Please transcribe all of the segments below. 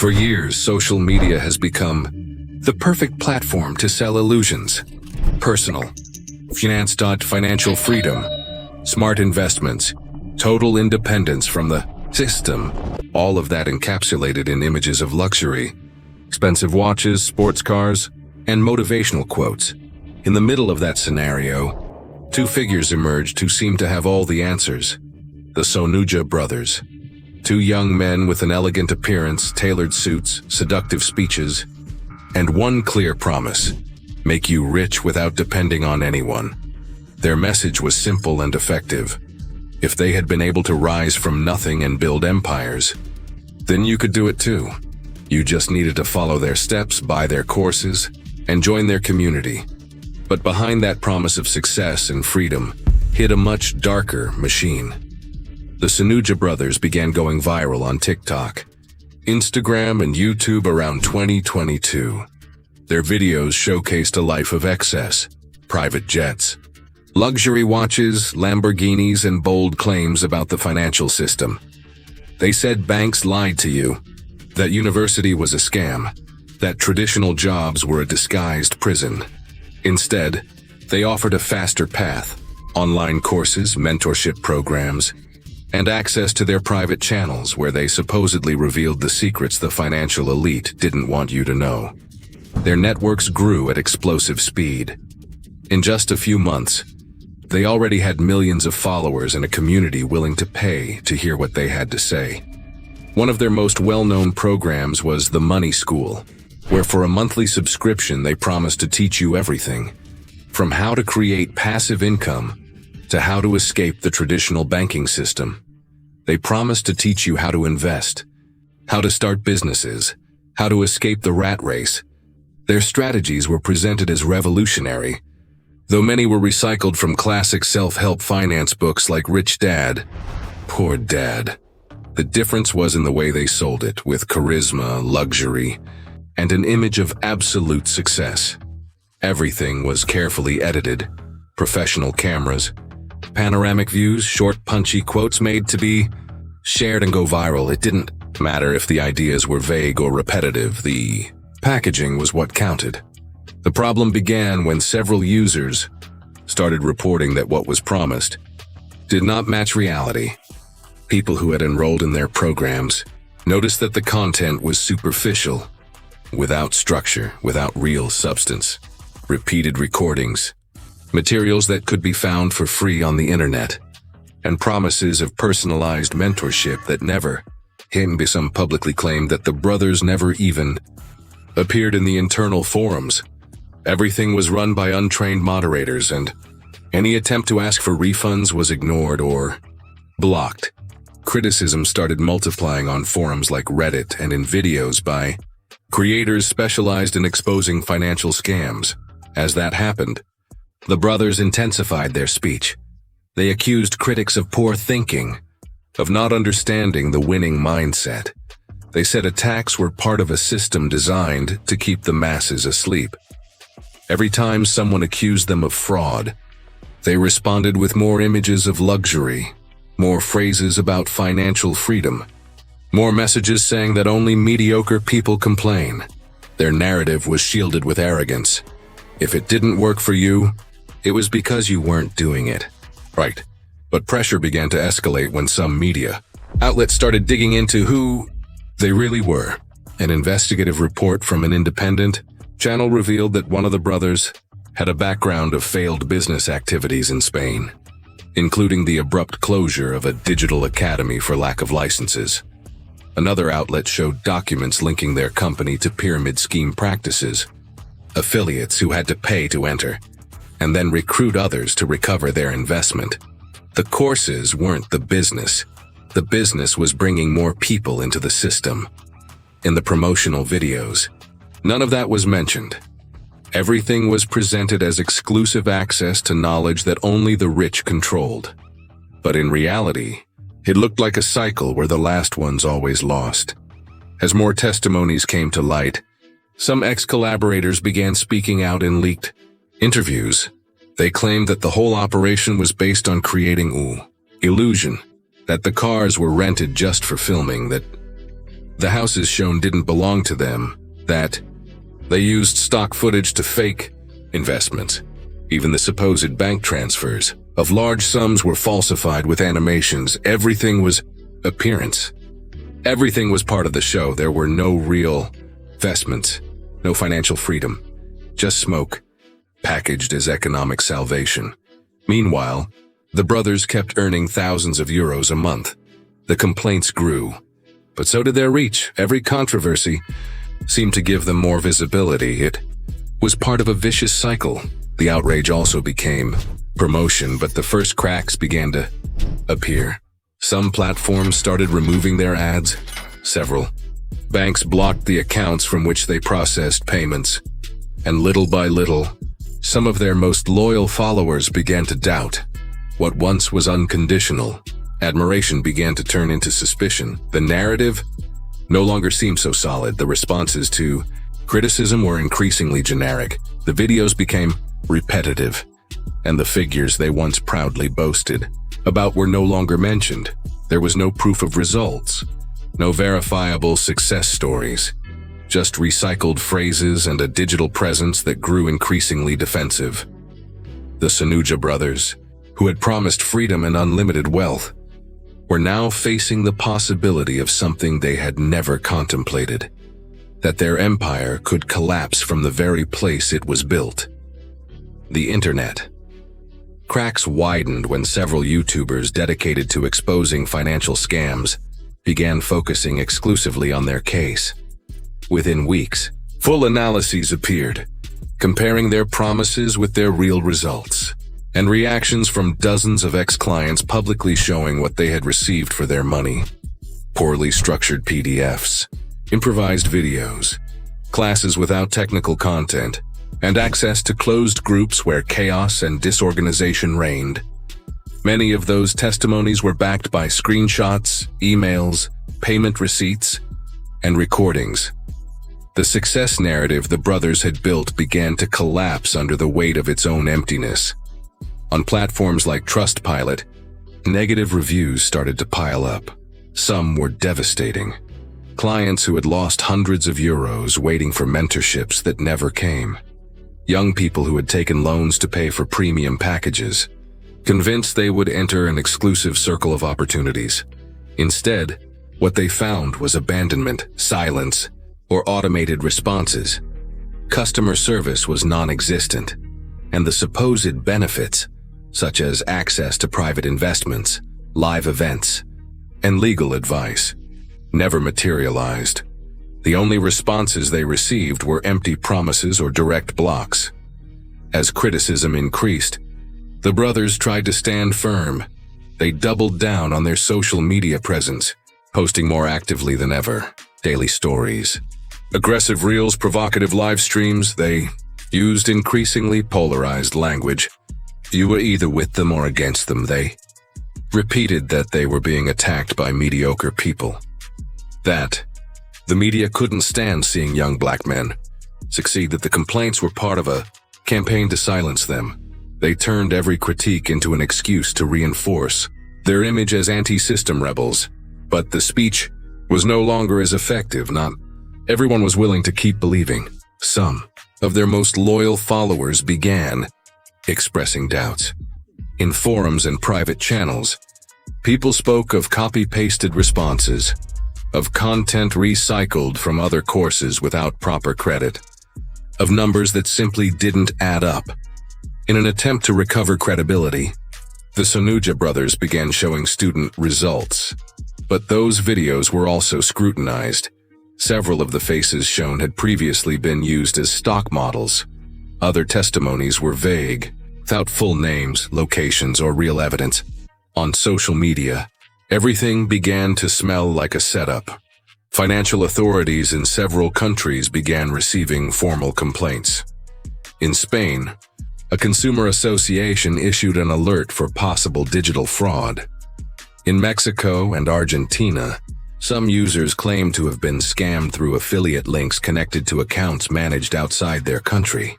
For years, social media has become the perfect platform to sell illusions. Personal finance. Financial freedom, smart investments, total independence from the system, all of that encapsulated in images of luxury, expensive watches, sports cars, and motivational quotes. In the middle of that scenario, two figures emerged who seemed to have all the answers. The Sonuja brothers. Two young men with an elegant appearance, tailored suits, seductive speeches, and one clear promise: make you rich without depending on anyone. Their message was simple and effective. If they had been able to rise from nothing and build empires, then you could do it too. You just needed to follow their steps, buy their courses, and join their community. But behind that promise of success and freedom hid a much darker machine. The Sonuja brothers began going viral on TikTok, Instagram, and YouTube around 2022. Their videos showcased a life of excess, private jets, luxury watches, Lamborghinis, and bold claims about the financial system. They said banks lied to you, that university was a scam, that traditional jobs were a disguised prison. Instead, they offered a faster path, online courses, mentorship programs, and access to their private channels where they supposedly revealed the secrets the financial elite didn't want you to know. Their networks grew at explosive speed. In just a few months, they already had millions of followers and a community willing to pay to hear what they had to say. One of their most well-known programs was the Money School, where for a monthly subscription they promised to teach you everything, from how to create passive income to how to escape the traditional banking system. They promised to teach you how to invest, how to start businesses, how to escape the rat race. Their strategies were presented as revolutionary, though many were recycled from classic self-help finance books like Rich Dad, Poor Dad. The difference was in the way they sold it, with charisma, luxury, and an image of absolute success. Everything was carefully edited, professional cameras, panoramic views, short, punchy quotes made to be shared and go viral. It didn't matter if the ideas were vague or repetitive. The packaging was what counted. The problem began when several users started reporting that what was promised did not match reality. People who had enrolled in their programs noticed that the content was superficial, without structure, without real substance. Repeated recordings, materials that could be found for free on the internet, and promises of personalized mentorship that never came. Some publicly claimed that the brothers never even appeared in the internal forums. Everything was run by untrained moderators, and any attempt to ask for refunds was ignored or blocked. Criticism started multiplying on forums like Reddit and in videos by creators specialized in exposing financial scams. As that happened, the brothers intensified their speech. They accused critics of poor thinking, of not understanding the winning mindset. They said attacks were part of a system designed to keep the masses asleep. Every time someone accused them of fraud, they responded with more images of luxury, more phrases about financial freedom, more messages saying that only mediocre people complain. Their narrative was shielded with arrogance. If it didn't work for you, it was because you weren't doing it right. But pressure began to escalate when some media outlets started digging into who they really were. An investigative report from an independent channel revealed that one of the brothers had a background of failed business activities in Spain, including the abrupt closure of a digital academy for lack of licenses. Another outlet showed documents linking their company to pyramid scheme practices, affiliates who had to pay to enter, and then recruit others to recover their investment. The courses weren't the business. The business was bringing more people into the system. In the promotional videos, none of that was mentioned. Everything was presented as exclusive access to knowledge that only the rich controlled. But in reality, it looked like a cycle where the last ones always lost. As more testimonies came to light, some ex-collaborators began speaking out in leaked interviews. They claimed that the whole operation was based on creating illusion, that the cars were rented just for filming, that The houses shown didn't belong to them, that they used stock footage to fake investments. Even the supposed bank transfers of large sums were falsified with animations. Everything was appearance. Everything was part of the show. There were no real investments, no financial freedom, just smoke, packaged as economic salvation. Meanwhile, the brothers kept earning thousands of euros a month. The complaints grew, but so did their reach. Every controversy seemed to give them more visibility. It was part of a vicious cycle. The outrage also became promotion, but the first cracks began to appear. Some platforms started removing their ads. Several banks blocked the accounts from which they processed payments. And little by little, some of their most loyal followers began to doubt. What once was unconditional admiration began to turn into suspicion. The narrative no longer seemed so solid. The responses to criticism were increasingly generic. The videos became repetitive, and the figures they once proudly boasted about were no longer mentioned. There was no proof of results, no verifiable success stories, just recycled phrases and a digital presence that grew increasingly defensive. The Sonuja brothers, who had promised freedom and unlimited wealth, were now facing the possibility of something they had never contemplated: that their empire could collapse from the very place it was built. The internet. Cracks widened when several YouTubers dedicated to exposing financial scams began focusing exclusively on their case. Within weeks, full analyses appeared, comparing their promises with their real results, and reactions from dozens of ex-clients publicly showing what they had received for their money. Poorly structured PDFs, improvised videos, classes without technical content, and access to closed groups where chaos and disorganization reigned. Many of those testimonies were backed by screenshots, emails, payment receipts, and recordings. The success narrative the brothers had built began to collapse under the weight of its own emptiness. On platforms like Trustpilot, negative reviews started to pile up. Some were devastating. Clients who had lost hundreds of euros waiting for mentorships that never came. Young people who had taken loans to pay for premium packages, convinced they would enter an exclusive circle of opportunities. Instead, what they found was abandonment, silence, or automated responses. Customer service was non-existent, and the supposed benefits, such as access to private investments, live events, and legal advice, never materialized. The only responses they received were empty promises or direct blocks. As criticism increased, the brothers tried to stand firm. They doubled down on their social media presence, posting more actively than ever. Daily stories, aggressive reels, provocative live streams. They used increasingly polarized language. You were either with them or against them. They repeated that they were being attacked by mediocre people. That the media couldn't stand seeing young black men succeed, that the complaints were part of a campaign to silence them. They turned every critique into an excuse to reinforce their image as anti-system rebels. But the speech was no longer as effective. Not everyone was willing to keep believing. Some of their most loyal followers began expressing doubts. In forums and private channels, people spoke of copy-pasted responses, of content recycled from other courses without proper credit, of numbers that simply didn't add up. In an attempt to recover credibility, the Sonuja brothers began showing student results. But those videos were also scrutinized. Several of the faces shown had previously been used as stock models. Other testimonies were vague, without full names, locations, or real evidence. On social media, everything began to smell like a setup. Financial authorities in several countries began receiving formal complaints. In Spain, a consumer association issued an alert for possible digital fraud. In Mexico and Argentina, some users claimed to have been scammed through affiliate links connected to accounts managed outside their country.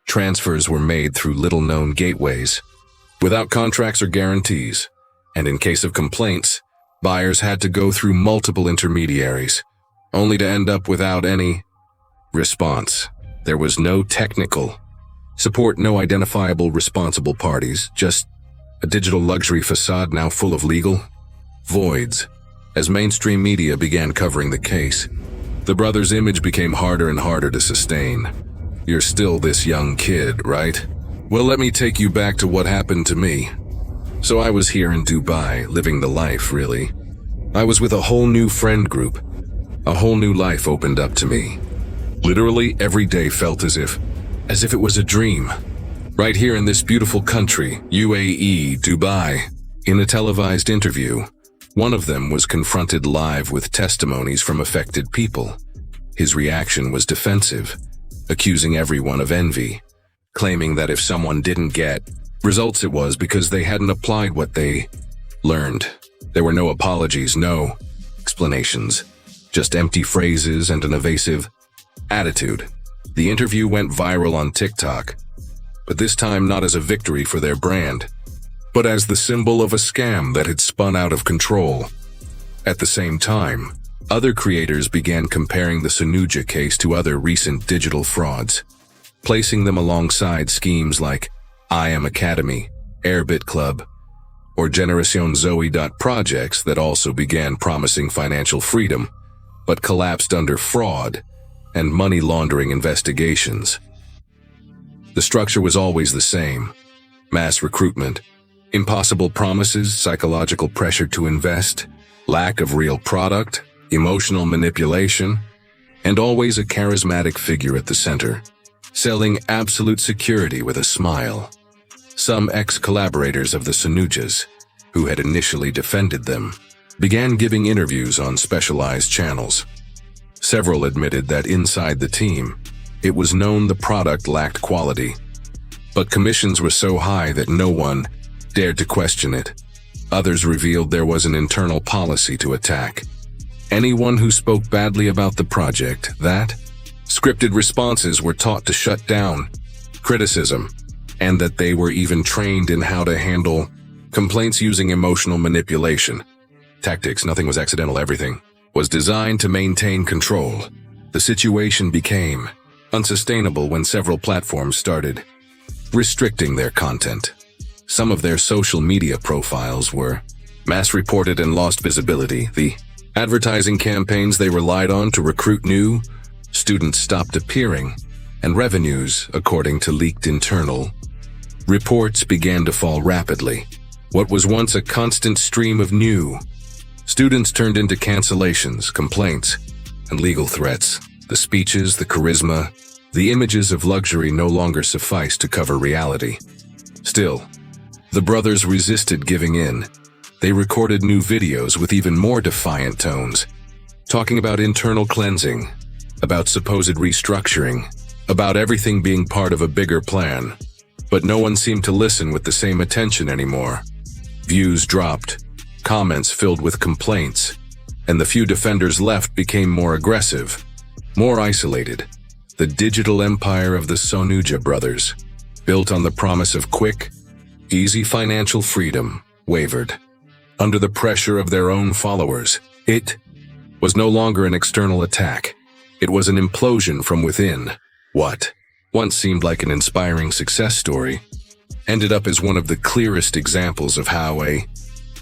Transfers were made through little-known gateways, without contracts or guarantees, and in case of complaints, buyers had to go through multiple intermediaries, only to end up without any response. There was no technical support, no identifiable responsible parties, just a digital luxury facade now full of legal voids. As mainstream media began covering the case, the brothers' image became harder and harder to sustain. You're still this young kid, right? Well, let me take you back to what happened to me. So I was here in Dubai, living the life, really. I was with a whole new friend group. A whole new life opened up to me. Literally every day felt as if it was a dream. Right here in this beautiful country, UAE, Dubai. In a televised interview, one of them was confronted live with testimonies from affected people. His reaction was defensive, accusing everyone of envy, claiming that if someone didn't get results, it was because they hadn't applied what they learned. There were no apologies, no explanations, just empty phrases and an evasive attitude. The interview went viral on TikTok, but this time not as a victory for their brand, but as the symbol of a scam that had spun out of control. At the same time, other creators began comparing the Sonuja case to other recent digital frauds, placing them alongside schemes like I Am Academy, Airbit Club, or Generación Zoe. Projects that also began promising financial freedom, but collapsed under fraud and money laundering investigations. The structure was always the same: mass recruitment, impossible promises, psychological pressure to invest, lack of real product, emotional manipulation, and always a charismatic figure at the center, selling absolute security with a smile. Some ex-collaborators of the Sonujas, who had initially defended them, began giving interviews on specialized channels. Several admitted that inside the team, it was known the product lacked quality, but commissions were so high that no one dared to question it. Others revealed there was an internal policy to attack anyone who spoke badly about the project, that scripted responses were taught to shut down criticism, and that they were even trained in how to handle complaints using emotional manipulation tactics. Nothing was accidental, everything was designed to maintain control. The situation became unsustainable when several platforms started restricting their content. Some of their social media profiles were mass-reported and lost visibility. The advertising campaigns they relied on to recruit new students stopped appearing, and revenues, according to leaked internal reports, began to fall rapidly. What was once a constant stream of new students turned into cancellations, complaints, and legal threats. The speeches, the charisma, the images of luxury no longer sufficed to cover reality. Still, the brothers resisted giving in. They recorded new videos with even more defiant tones, talking about internal cleansing, about supposed restructuring, about everything being part of a bigger plan. But no one seemed to listen with the same attention anymore. Views dropped, comments filled with complaints, and the few defenders left became more aggressive, more isolated. The digital empire of the Sonuja brothers, built on the promise of quick, easy financial freedom, wavered. Under the pressure of their own followers, it was no longer an external attack. It was an implosion from within. What once seemed like an inspiring success story ended up as one of the clearest examples of how a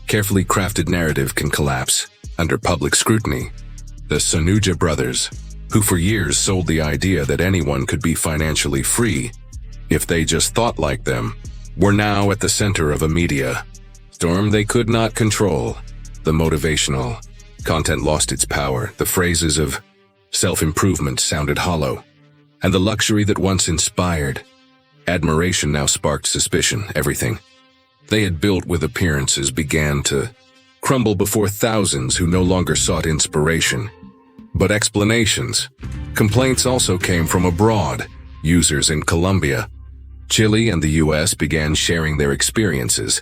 carefully crafted narrative can collapse under public scrutiny. The Sonuja brothers, who for years sold the idea that anyone could be financially free if they just thought like them, were now at the center of a media storm they could not control. The motivational content lost its power. The phrases of self-improvement sounded hollow, and the luxury that once inspired admiration now sparked suspicion. Everything they had built with appearances began to crumble before thousands who no longer sought inspiration, but explanations. Complaints also came from abroad. Users in Colombia, Chile, and the US began sharing their experiences,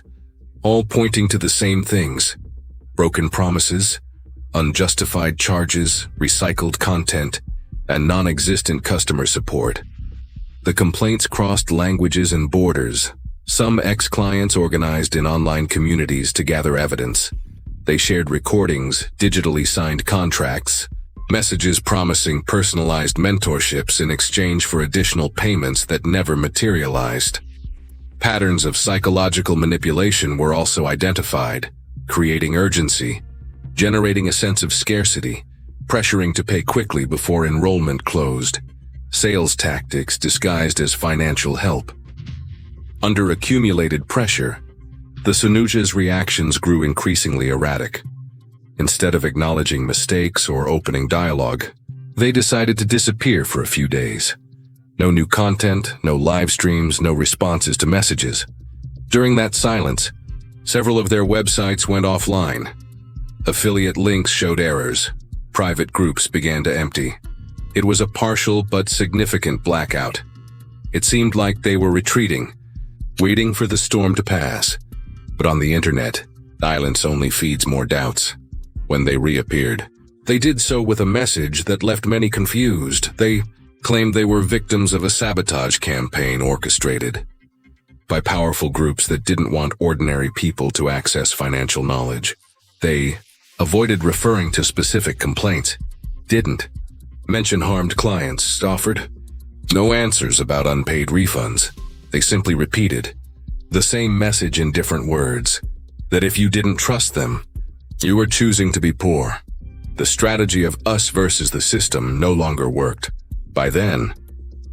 all pointing to the same things: broken promises, unjustified charges, recycled content, and non-existent customer support. The complaints crossed languages and borders. Some ex-clients organized in online communities to gather evidence. They shared recordings, digitally signed contracts, messages promising personalized mentorships in exchange for additional payments that never materialized. Patterns of psychological manipulation were also identified, creating urgency, generating a sense of scarcity, pressuring to pay quickly before enrollment closed, sales tactics disguised as financial help. Under accumulated pressure, the Sonuja's reactions grew increasingly erratic. Instead of acknowledging mistakes or opening dialogue, they decided to disappear for a few days. No new content, no live streams, no responses to messages. During that silence, several of their websites went offline. Affiliate links showed errors. Private groups began to empty. It was a partial but significant blackout. It seemed like they were retreating, waiting for the storm to pass. But on the internet, silence only feeds more doubts. When they reappeared, they did so with a message that left many confused. They claimed they were victims of a sabotage campaign orchestrated by powerful groups that didn't want ordinary people to access financial knowledge. They avoided referring to specific complaints, didn't mention harmed clients, offered no answers about unpaid refunds. They simply repeated the same message in different words, that if you didn't trust them, you were choosing to be poor. The strategy of us versus the system no longer worked. By then,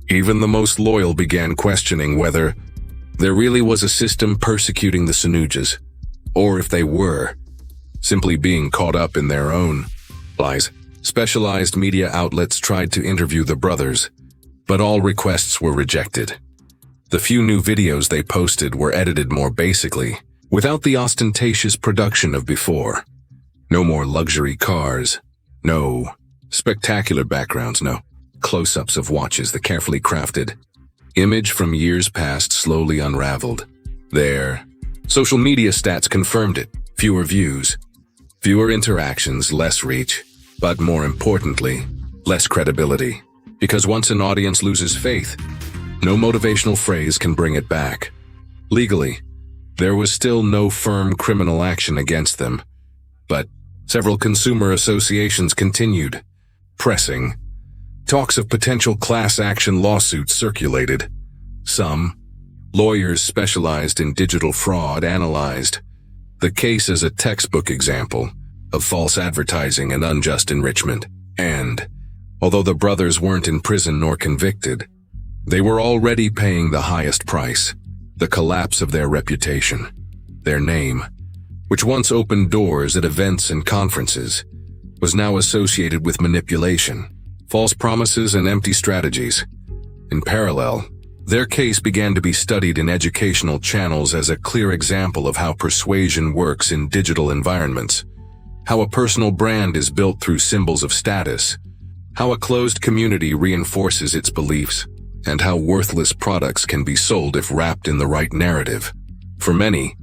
even the most loyal began questioning whether there really was a system persecuting the Sonujas, or if they were simply being caught up in their own lies. Specialized media outlets tried to interview the brothers, but all requests were rejected. The few new videos they posted were edited more basically, without the ostentatious production of before. No more luxury cars, no spectacular backgrounds, no close-ups of watches. The carefully crafted image from years past slowly unraveled. Their social media stats confirmed it. Fewer views, fewer interactions, less reach, but more importantly, less credibility. Because once an audience loses faith, no motivational phrase can bring it back. Legally, there was still no firm criminal action against them, but several consumer associations continued pressing. Talks of potential class action lawsuits circulated. Some lawyers specialized in digital fraud analyzed the case as a textbook example of false advertising and unjust enrichment. And, although the brothers weren't in prison nor convicted, they were already paying the highest price: the collapse of their reputation. Their name, which once opened doors at events and conferences, was now associated with manipulation, false promises, and empty strategies. In parallel, their case began to be studied in educational channels as a clear example of how persuasion works in digital environments, how a personal brand is built through symbols of status, how a closed community reinforces its beliefs, and how worthless products can be sold if wrapped in the right narrative. For many,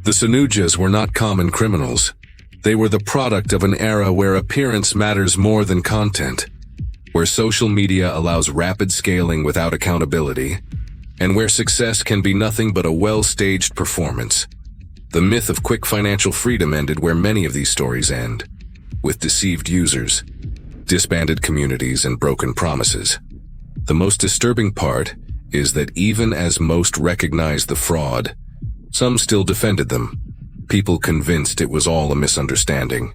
the Sonujas were not common criminals. They were the product of an era where appearance matters more than content, where social media allows rapid scaling without accountability, and where success can be nothing but a well-staged performance. The myth of quick financial freedom ended where many of these stories end, with deceived users, disbanded communities, and broken promises. The most disturbing part is that even as most recognized the fraud, some still defended them, people convinced it was all a misunderstanding.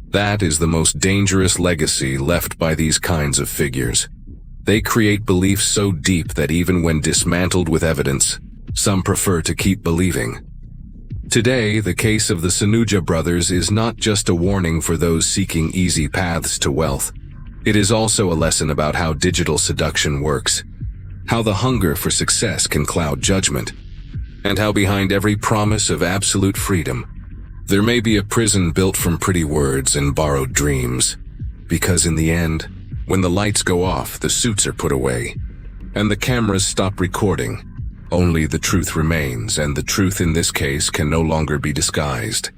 That is the most dangerous legacy left by these kinds of figures. They create beliefs so deep that even when dismantled with evidence, some prefer to keep believing. Today, the case of the Sonuja brothers is not just a warning for those seeking easy paths to wealth. It is also a lesson about how digital seduction works, how the hunger for success can cloud judgment, and how behind every promise of absolute freedom, there may be a prison built from pretty words and borrowed dreams. Because in the end, when the lights go off, the suits are put away, and the cameras stop recording, only the truth remains, and the truth in this case can no longer be disguised.